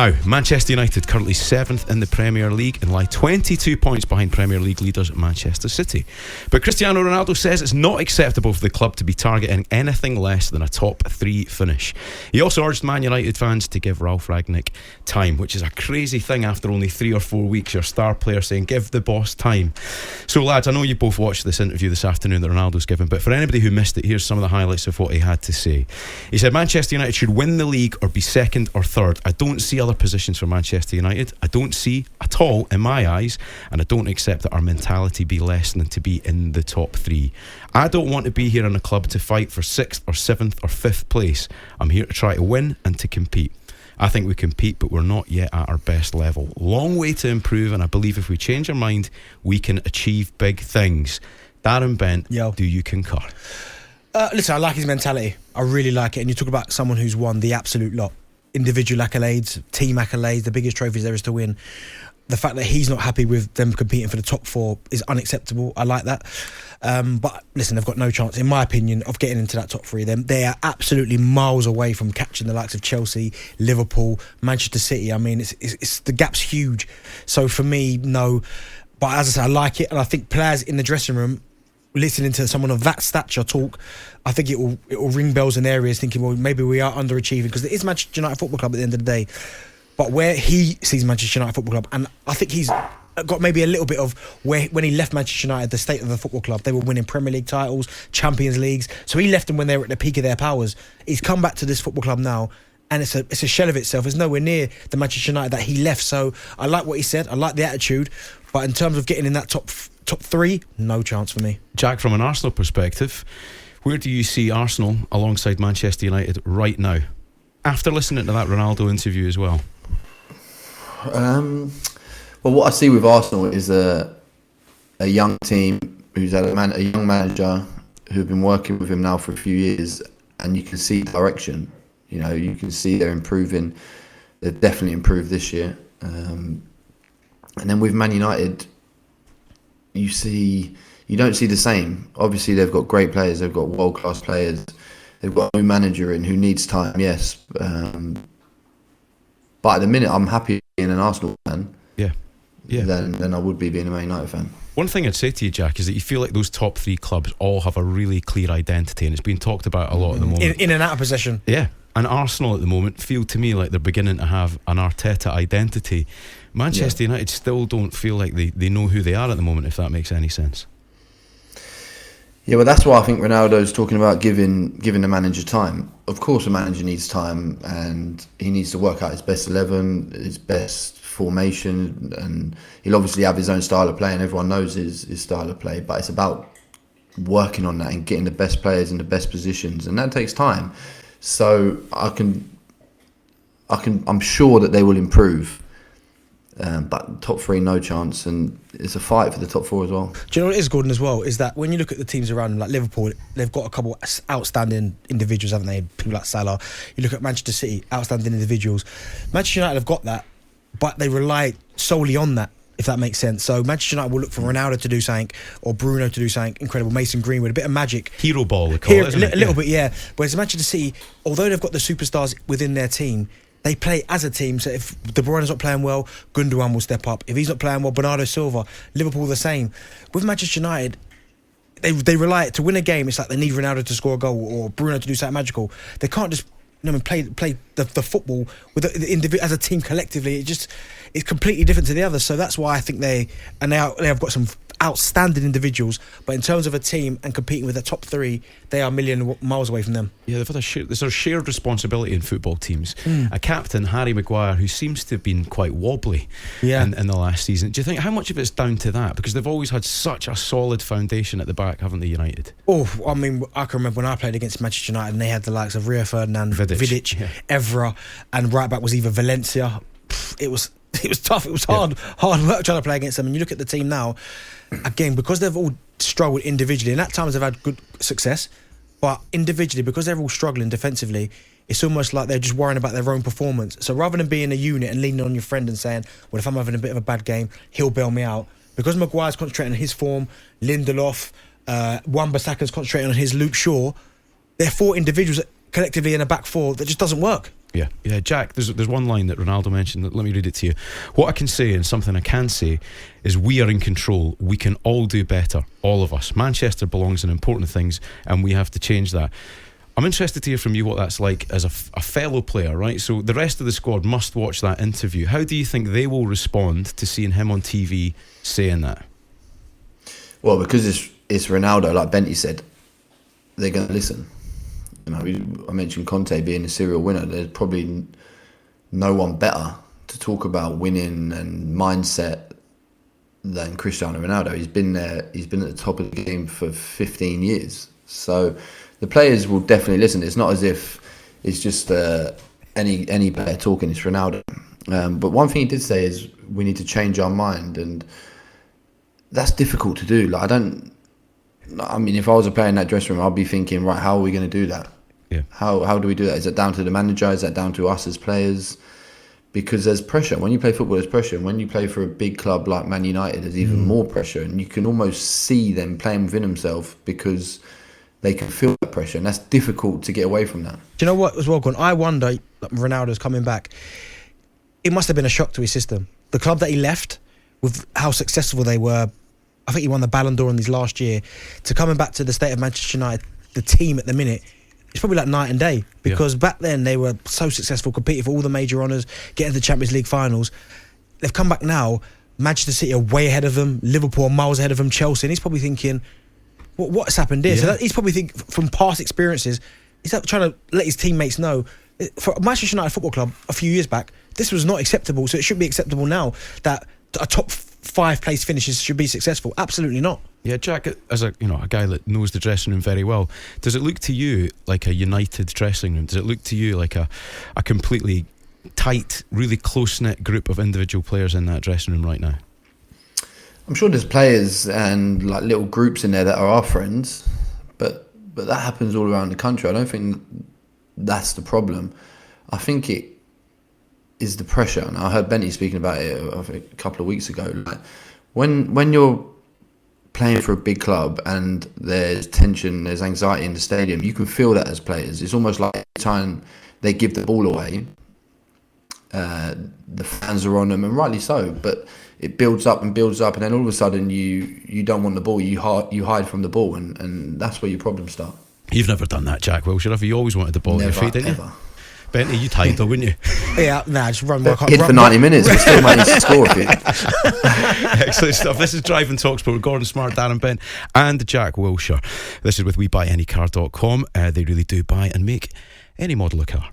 Now, Manchester United currently 7th in the Premier League and lie 22 points behind Premier League leaders Manchester City. But Cristiano Ronaldo says it's not acceptable for the club to be targeting anything less than a top 3 finish. He also urged Man United fans to give Ralf Rangnick time, which is a crazy thing after only 3 or 4 weeks. Your star player saying, give the boss time. So lads, I know you both watched this interview this afternoon that Ronaldo's given, but for anybody who missed it, here's some of the highlights of what he had to say. He said Manchester United should win the league or be second or third. I don't see other positions for Manchester United. I don't see at all in my eyes, and I don't accept that our mentality be less than to be in the top 3. I don't want to be here in a club to fight for 6th or 7th or 5th place. I'm here to try to win and to compete. I think we compete, but we're not yet at our best level. Long way to improve, and I believe if we change our mind, we can achieve big things. Darren Bent, do you concur? Listen, I like his mentality. I really like it. And you talk about someone who's won the absolute lot. Individual accolades, team accolades, the biggest trophies there is to win. The fact that he's not happy with them competing for the top 4 is unacceptable. I like that. But listen, they've got no chance, in my opinion, of getting into that top 3. They are absolutely miles away from catching the likes of Chelsea, Liverpool, Manchester City. I mean, it's the gap's huge. So for me, no. But as I said, I like it, and I think players in the dressing room, listening to someone of that stature talk, I think it will ring bells in areas thinking, well, maybe we are underachieving, because it is Manchester United Football Club at the end of the day. But where he sees Manchester United Football Club, and I think he's got maybe a little bit of where, when he left Manchester United, the state of the football club, they were winning Premier League titles, Champions Leagues, so he left them when they were at the peak of their powers. He's come back to this football club now, and it's a shell of itself. It's nowhere near the Manchester United that he left. So I like what he said, I like the attitude, but in terms of getting in that top 3, no chance for me. Jack, from an Arsenal perspective, where do you see Arsenal alongside Manchester United right now, after listening to that Ronaldo interview as well? Well, what I see with Arsenal is a young team who's had a young manager who've been working with him now for a few years, and you can see direction. You know, you can see they're improving. They've definitely improved this year. And then with Man United, you don't see the same. Obviously, they've got great players. They've got world-class players. They've got a new manager in who needs time, yes. But at the minute, I'm happy being an Arsenal fan. Yeah. Than I would be being a Man United fan. One thing I'd say to you, Jack, is that you feel like those top 3 clubs all have a really clear identity, and it's been talked about a lot at the moment. In and out of possession. Yeah. And Arsenal at the moment feel to me like they're beginning to have an Arteta identity. Manchester United still don't feel like they know who they are at the moment, if that makes any sense. Yeah, well, that's why I think Ronaldo's talking about giving the manager time. Of course, a manager needs time, and he needs to work out his best 11, his best formation, and he'll obviously have his own style of play, and everyone knows his style of play. But it's about working on that and getting the best players in the best positions, and that takes time. So I'm sure that they will improve. But top 3, no chance, and it's a fight for the top 4 as well. Do you know what it is, Gordon, as well? Is that when you look at the teams around them, like Liverpool, they've got a couple outstanding individuals, haven't they? People like Salah. You look at Manchester City, outstanding individuals. Manchester United have got that, but they rely solely on that, if that makes sense. So Manchester United will look for Ronaldo to do something, or Bruno to do something incredible, Mason Greenwood, a bit of magic. Hero ball, they call it, isn't it? A little bit, yeah. Whereas Manchester City, although they've got the superstars within their team, they play as a team. So if De Bruyne's not playing well, Gundogan will step up. If he's not playing well, Bernardo Silva. Liverpool the same. With Manchester United, they rely to win a game. It's like they need Ronaldo to score a goal or Bruno to do something magical. They can't just play the football with the as a team collectively. It's completely different to the others. So that's why I think they have got some outstanding individuals, but in terms of a team and competing with the top 3, they are a million miles away from them. Yeah, they've had there's a shared responsibility in football teams. A captain, Harry Maguire, who seems to have been quite wobbly in the last season. Do you think how much of it's down to that? Because they've always had such a solid foundation at the back, haven't they, United? Oh, I mean, I can remember when I played against Manchester United and they had the likes of Rio Ferdinand, Vidic, Evra, and right back was either Valencia. It was tough. It was hard work trying to play against them. And you look at the team now, again, because they've all struggled individually, and at times they've had good success, but individually, because they're all struggling defensively, it's almost like they're just worrying about their own performance. So rather than being a unit and leaning on your friend and saying, well, if I'm having a bit of a bad game, he'll bail me out, because Maguire's concentrating on his form, Lindelof, Wan-Bissaka's concentrating on his Luke Shaw, they're 4 individuals collectively in a back 4 that just doesn't work. Yeah, Jack, there's one line that Ronaldo mentioned. Let me read it to you. What I can say, and something I can say, is we are in control. We can all do better, all of us. Manchester belongs in important things, and we have to change that. I'm interested to hear from you what that's like as a fellow player, right? So the rest of the squad must watch that interview. How do you think they will respond to seeing him on TV saying that? Well, because it's Ronaldo, like Benty said, they're going to listen. You know, I mentioned Conte being a serial winner. There's probably no one better to talk about winning and mindset than Cristiano Ronaldo. He's been there. He's been at the top of the game for 15 years. So the players will definitely listen. It's not as if it's just any player talking. It's Ronaldo. But one thing he did say is we need to change our mind, and that's difficult to do. Like, I mean, if I was a player in that dressing room, I'd be thinking, right, how are we going to do that? Yeah. How do we do that? Is it down to the manager? Is that down to us as players? Because there's pressure. When you play football, there's pressure. And when you play for a big club like Man United, there's even more pressure. And you can almost see them playing within themselves because they can feel that pressure. And that's difficult to get away from that. Do you know what as well, Gordon? I wonder, like, Ronaldo's coming back. It must have been a shock to his system. The club that he left, with how successful they were, I think he won the Ballon d'Or in his last year, to coming back to the state of Manchester United, the team at the minute, it's probably like night and day, because back then they were so successful, competing for all the major honours, getting to the Champions League finals. They've come back now, Manchester City are way ahead of them, Liverpool are miles ahead of them, Chelsea, and he's probably thinking, what's happened here? So he's probably thinking, from past experiences, he's trying to let his teammates know, for Manchester United Football Club a few years back, this was not acceptable, so it should be acceptable now that a top 5 place finishes should be successful. Absolutely not. Yeah, Jack, as a guy that knows the dressing room very well, does it look to you like a united dressing room? Does it look to you like a completely tight, really close-knit group of individual players in that dressing room right now? I'm sure there's players and like little groups in there that are our friends, but that happens all around the country. I don't think that's the problem. I think it is the pressure, and I heard Benty speaking about it a couple of weeks ago. Like, when you're playing for a big club and there's tension, there's anxiety in the stadium, you can feel that as players. It's almost like every time they give the ball away, the fans are on them, and rightly so, but it builds up, and then all of a sudden you don't want the ball, you hide from the ball, and that's where your problems start. You've never done that, Jack Wilshere, have you? Always wanted the ball at your feet, didn't you? Benty, you'd hide though, wouldn't you? Yeah, just run. Hid for 90 minutes, but still managed to score a few. Excellent stuff. This is Driving talkSPORT with Gordon Smart, Darren Bent and Jack Wilshere. This is with WeBuyAnyCar.com. They really do buy and make any model of car.